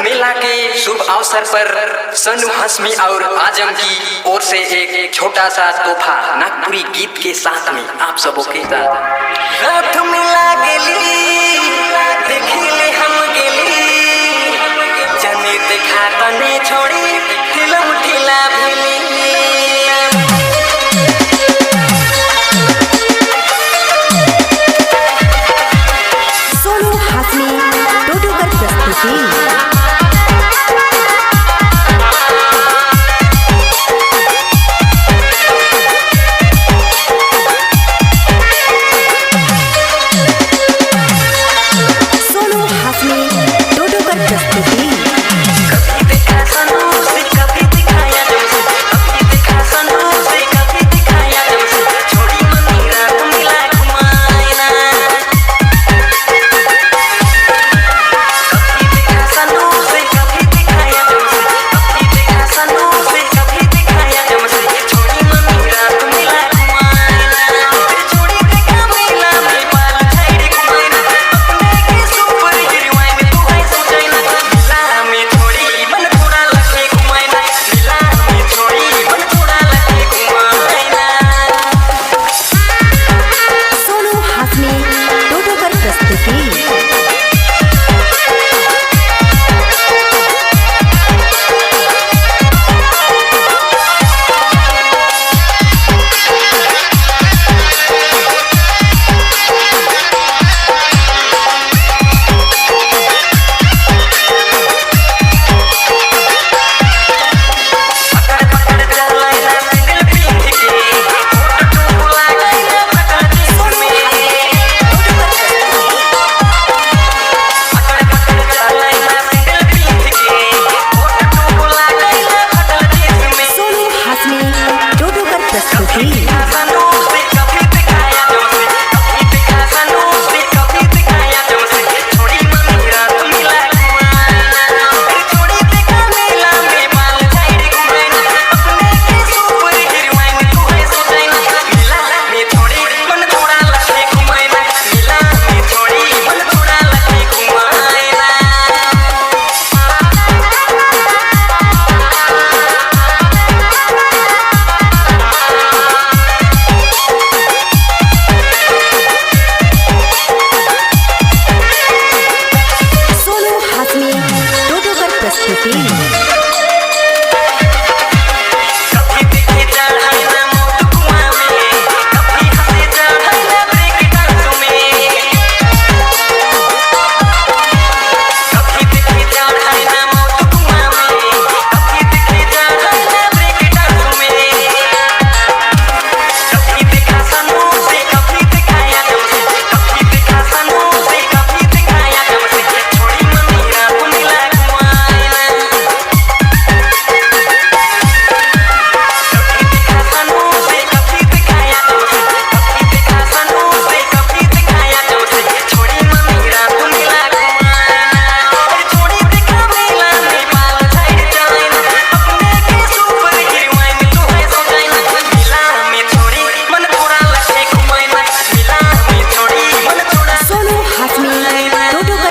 मेला के शुभ अवसर पर सोनू हाशमी और आजम की ओर से एक छोटा सा तोहफा नागपुरी गीत के साथ में आप सबों के साथ मिला देखिले हम गेली जने देखा तने छोड़ी फिल्म ठिला भेली। सोनू हाशमी टोटोकर प्रस्तुति।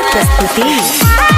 प्रस्तुति।